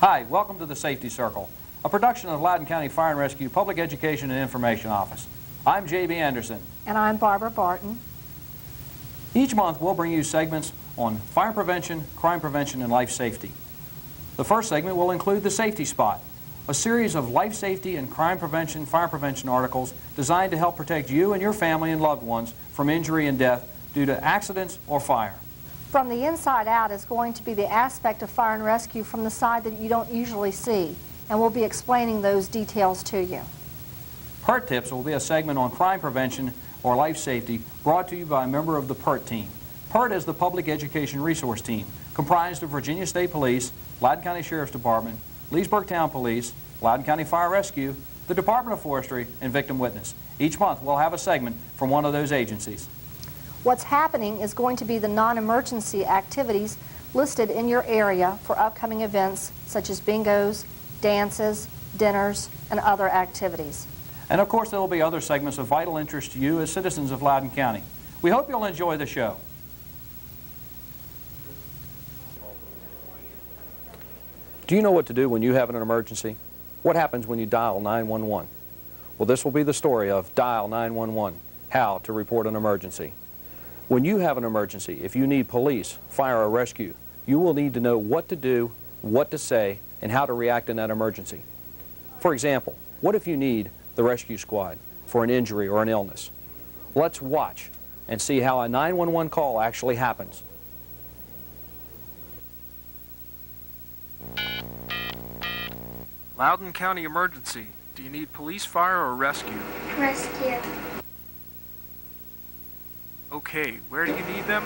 Hi, welcome to the Safety Circle, a production of the Loudoun County Fire and Rescue Public Education and Information Office. I'm J.B. Anderson. And I'm Barbara Barton. Each month we'll bring you segments on fire prevention, crime prevention, and life safety. The first segment will include the Safety Spot, a series of life safety and crime prevention, fire prevention articles designed to help protect you and your family and loved ones from injury and death due to accidents or fire. From the inside out is going to be the aspect of fire and rescue from the side that you don't usually see, and we'll be explaining those details to you. PERT Tips will be a segment on crime prevention or life safety brought to you by a member of the PERT team. PERT is the Public Education Resource Team, comprised of Virginia State Police, Loudoun County Sheriff's Department, Leesburg Town Police, Loudoun County Fire Rescue, the Department of Forestry, and Victim Witness. Each month we'll have a segment from one of those agencies. What's happening is going to be the non-emergency activities listed in your area for upcoming events such as bingos, dances, dinners, and other activities. And of course there will be other segments of vital interest to you as citizens of Loudoun County. We hope you'll enjoy the show. Do you know what to do when you have an emergency? What happens when you dial 911? Well, this will be the story of Dial 911, how to report an emergency. When you have an emergency, if you need police, fire, or rescue, you will need to know what to do, what to say, and how to react in that emergency. For example, what if you need the rescue squad for an injury or an illness? Let's watch and see how a 911 call actually happens. Loudoun County emergency. Do you need police, fire, or rescue? Rescue. Okay, where do you need them?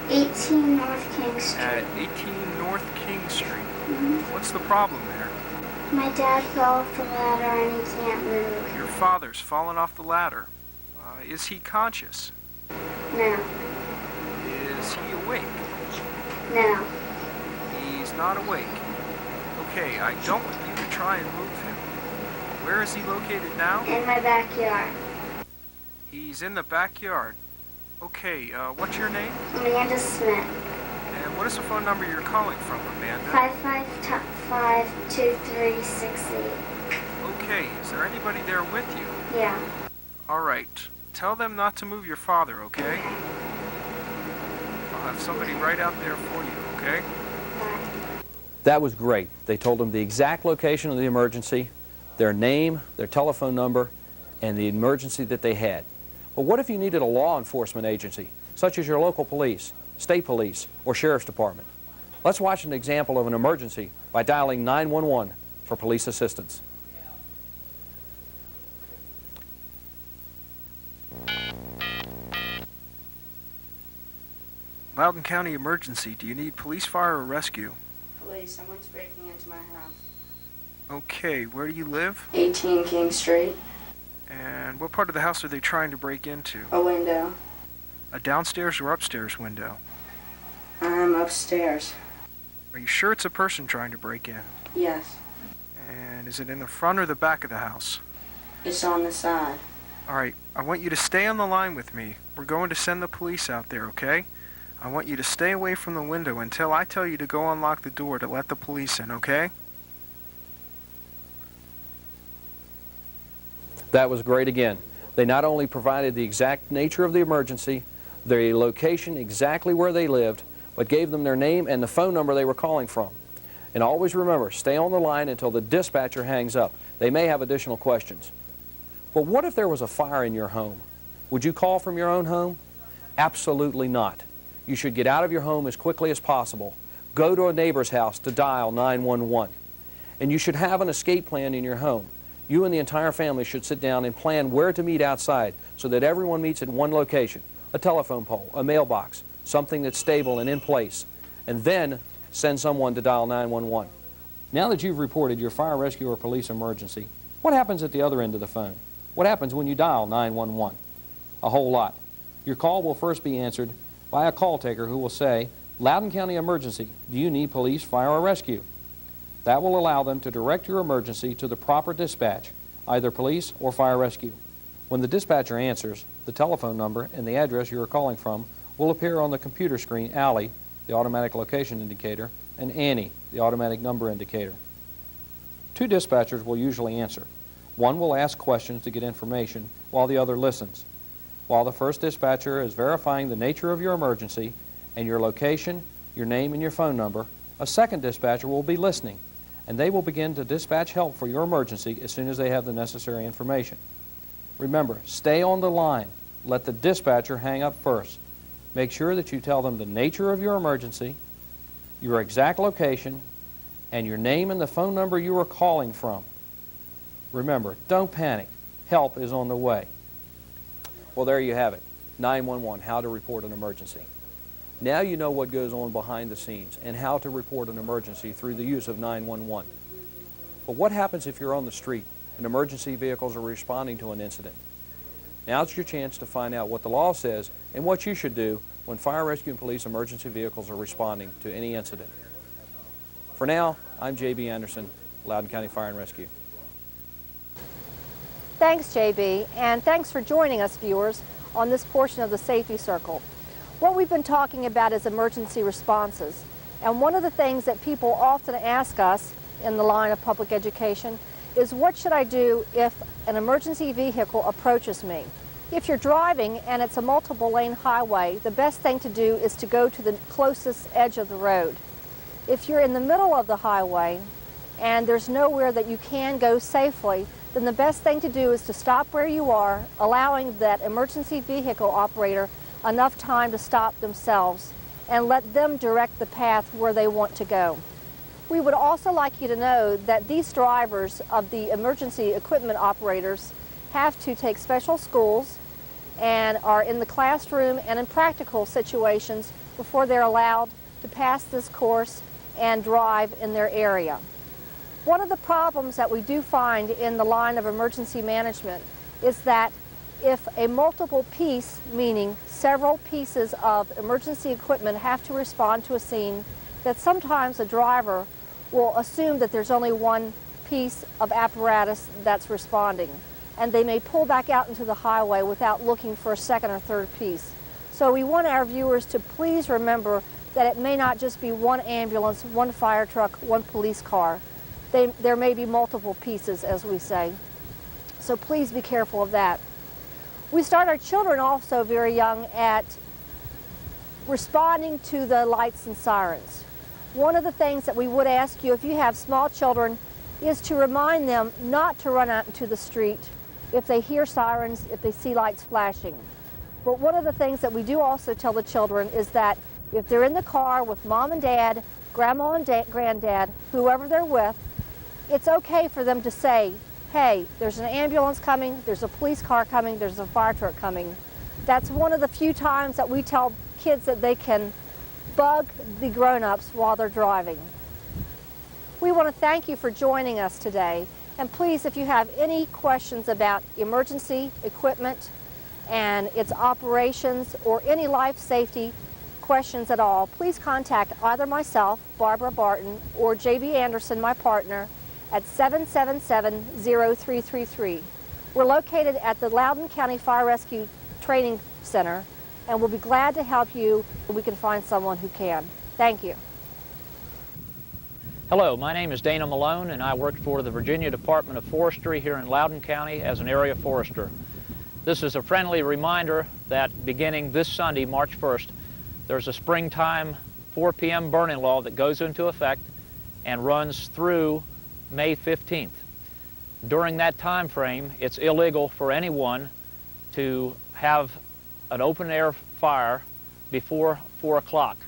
18 North King Street. At 18 North King Street. Mm-hmm. What's the problem there? My dad fell off the ladder and he can't move. Your father's fallen off the ladder. Is he conscious? No. Is he awake? No. He's not awake. Okay, I don't want you to try and move him. Where is he located now? In my backyard. He's in the backyard. Okay, what's your name? Amanda Smith. And what is the phone number you're calling from, Amanda? 555-2368. Okay, is there anybody there with you? Yeah. All right. Tell them not to move your father, okay? I'll have somebody right out there for you, okay? Bye. That was great. They told him the exact location of the emergency, their name, their telephone number, and the emergency that they had. But what if you needed a law enforcement agency, such as your local police, state police, or sheriff's department? Let's watch an example of an emergency by dialing 911 for police assistance. Loudoun County emergency. Do you need police, fire, or rescue? Police, someone's breaking into my house. Okay, where do you live? 18 King Street. And what part of the house are they trying to break into? A window. A downstairs or upstairs window? I'm upstairs. Are you sure it's a person trying to break in? Yes. And is it in the front or the back of the house? It's on the side. All right, I want you to stay on the line with me. We're going to send the police out there, okay? I want you to stay away from the window until I tell you to go unlock the door to let the police in, okay? That was great again. They not only provided the exact nature of the emergency, their location, exactly where they lived, but gave them their name and the phone number they were calling from. And always remember, stay on the line until the dispatcher hangs up. They may have additional questions. But what if there was a fire in your home? Would you call from your own home? Absolutely not. You should get out of your home as quickly as possible. Go to a neighbor's house to dial 911. And you should have an escape plan in your home. You and the entire family should sit down and plan where to meet outside so that everyone meets at one location, a telephone pole, a mailbox, something that's stable and in place, and then send someone to dial 911. Now that you've reported your fire, rescue, or police emergency, what happens at the other end of the phone? What happens when you dial 911? A whole lot. Your call will first be answered by a call taker who will say, "Loudoun County emergency, do you need police, fire, or rescue?" That will allow them to direct your emergency to the proper dispatch, either police or fire rescue. When the dispatcher answers, the telephone number and the address you are calling from will appear on the computer screen. ALLY, the automatic location indicator, and ANNY, the automatic number indicator. Two dispatchers will usually answer. One will ask questions to get information while the other listens. While the first dispatcher is verifying the nature of your emergency and your location, your name, and your phone number, a second dispatcher will be listening, and they will begin to dispatch help for your emergency as soon as they have the necessary information. Remember, stay on the line. Let the dispatcher hang up first. Make sure that you tell them the nature of your emergency, your exact location, and your name and the phone number you are calling from. Remember, don't panic. Help is on the way. Well, there you have it. 911, how to report an emergency. Now you know what goes on behind the scenes and how to report an emergency through the use of 911. But what happens if you're on the street and emergency vehicles are responding to an incident? Now's your chance to find out what the law says and what you should do when fire, rescue, and police emergency vehicles are responding to any incident. For now, I'm J.B. Anderson, Loudoun County Fire and Rescue. Thanks, JB, and thanks for joining us, viewers, on this portion of the Safety Circle. What we've been talking about is emergency responses, and one of the things that people often ask us in the line of public education is, what should I do if an emergency vehicle approaches me? If you're driving and it's a multiple lane highway, the best thing to do is to go to the closest edge of the road. If you're in the middle of the highway and there's nowhere that you can go safely, then the best thing to do is to stop where you are, allowing that emergency vehicle operator enough time to stop themselves and let them direct the path where they want to go. We would also like you to know that these drivers of the emergency equipment operators have to take special schools and are in the classroom and in practical situations before they're allowed to pass this course and drive in their area. One of the problems that we do find in the line of emergency management is that if a multiple piece, meaning several pieces of emergency equipment, have to respond to a scene, that sometimes a driver will assume that there's only one piece of apparatus that's responding, and they may pull back out into the highway without looking for a second or third piece. So we want our viewers to please remember that it may not just be one ambulance, one fire truck, one police car. There may be multiple pieces, as we say. So please be careful of that. We start our children also very young at responding to the lights and sirens. One of the things that we would ask you, if you have small children, is to remind them not to run out into the street if they hear sirens, if they see lights flashing. But one of the things that we do also tell the children is that if they're in the car with mom and dad, grandma and granddad, whoever they're with, it's okay for them to say, hey, there's an ambulance coming, there's a police car coming, there's a fire truck coming. That's one of the few times that we tell kids that they can bug the grown-ups while they're driving. We want to thank you for joining us today. And please, if you have any questions about emergency equipment and its operations or any life safety questions at all, please contact either myself, Barbara Barton, or J.B. Anderson, my partner, at 777-0333. We're located at the Loudoun County Fire Rescue Training Center, and we'll be glad to help you if we can find someone who can. Thank you. Hello, my name is Dana Malone, and I work for the Virginia Department of Forestry here in Loudoun County as an area forester. This is a friendly reminder that beginning this Sunday, March 1st, there's a springtime 4 p.m. burning law that goes into effect and runs through May 15th. During that time frame, it's illegal for anyone to have an open air fire before 4 o'clock.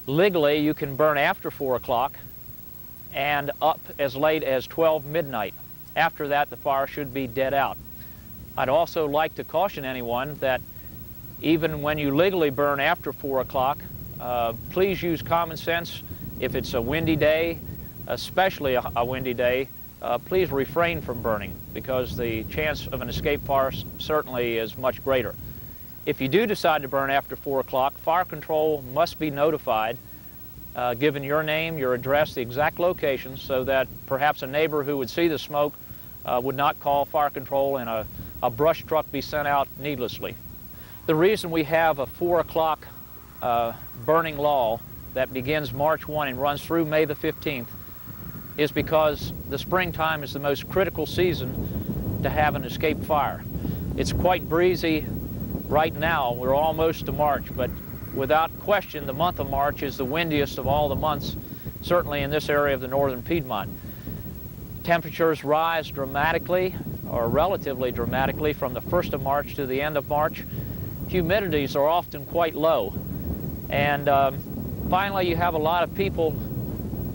Legally, you can burn after 4 o'clock and up as late as 12 midnight. After that, the fire should be dead out. I'd also like to caution anyone that even when you legally burn after 4 o'clock, please use common sense. If it's a windy day, especially a windy day, please refrain from burning, because the chance of an escape fire certainly is much greater. If you do decide to burn after 4 o'clock, fire control must be notified, given your name, your address, the exact location, so that perhaps a neighbor who would see the smoke would not call fire control and a brush truck be sent out needlessly. The reason we have a 4 o'clock burning law that begins March 1 and runs through May the 15th is because the springtime is the most critical season to have an escape fire. It's quite breezy right now. We're almost to March, but without question, the month of March is the windiest of all the months, certainly in this area of the northern Piedmont. Temperatures rise dramatically, or relatively dramatically, from the 1st of March to the end of March. Humidities are often quite low. And finally, you have a lot of people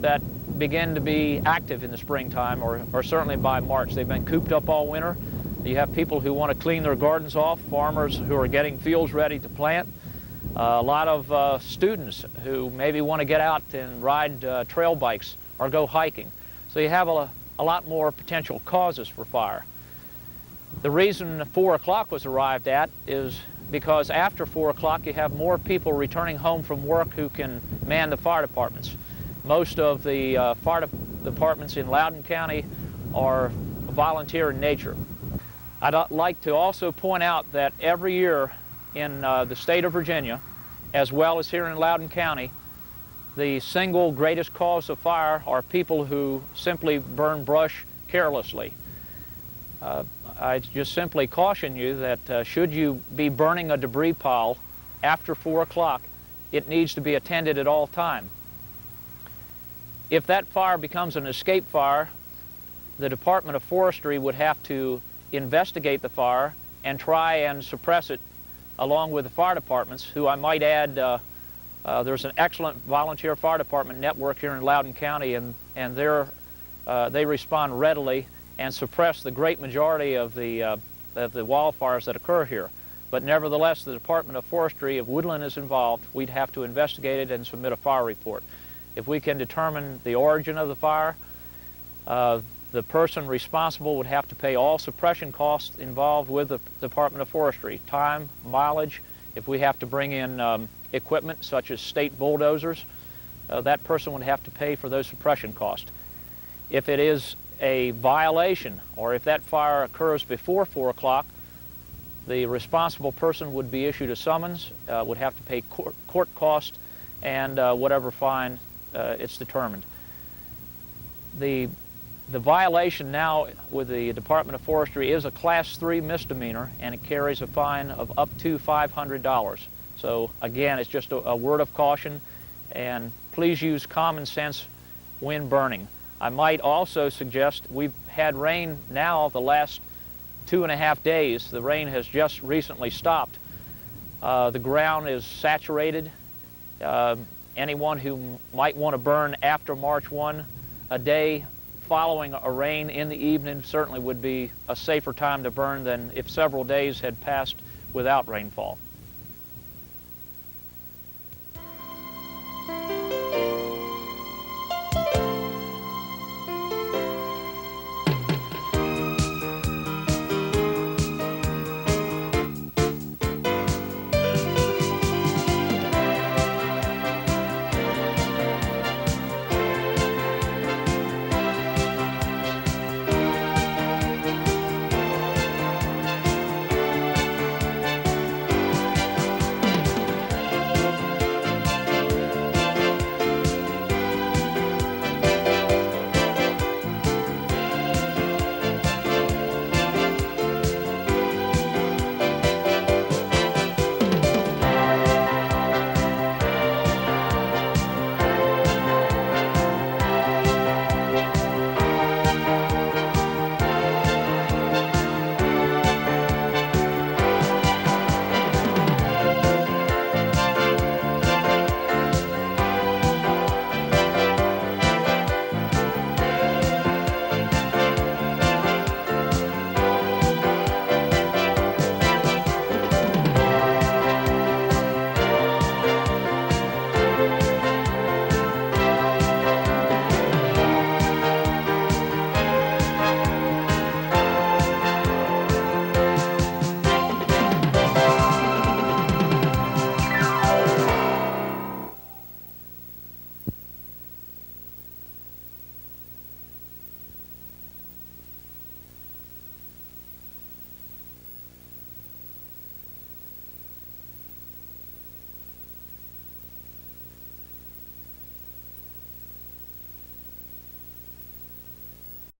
that begin to be active in the springtime, or certainly by March. They've been cooped up all winter. You have people who want to clean their gardens off, farmers who are getting fields ready to plant, a lot of students who maybe want to get out and ride trail bikes or go hiking. So you have a lot more potential causes for fire. The reason 4 o'clock was arrived at is because after 4 o'clock you have more people returning home from work who can man the fire departments. Most of the fire departments in Loudoun County are volunteer in nature. I'd like to also point out that every year in the state of Virginia, as well as here in Loudoun County, the single greatest cause of fire are people who simply burn brush carelessly. I just simply caution you that should you be burning a debris pile after 4 o'clock, it needs to be attended at all times. If that fire becomes an escape fire, the Department of Forestry would have to investigate the fire and try and suppress it along with the fire departments, who I might add, there's an excellent volunteer fire department network here in Loudoun County, and they respond readily and suppress the great majority of the wildfires that occur here. But nevertheless, the Department of Forestry, if woodland is involved, we'd have to investigate it and submit a fire report. If we can determine the origin of the fire, the person responsible would have to pay all suppression costs involved with the Department of Forestry, time, mileage. If we have to bring in equipment such as state bulldozers, that person would have to pay for those suppression costs. If it is a violation, or if that fire occurs before 4 o'clock, the responsible person would be issued a summons, would have to pay court costs, and whatever fine it's determined. The violation now with the Department of Forestry is a Class 3 misdemeanor, and it carries a fine of up to $500. So again, it's just a word of caution, and please use common sense when burning. I might also suggest, we've had rain now the last 2.5 days. The rain has just recently stopped. The ground is saturated. Anyone who might want to burn after March 1, a day following a rain in the evening certainly would be a safer time to burn than if several days had passed without rainfall.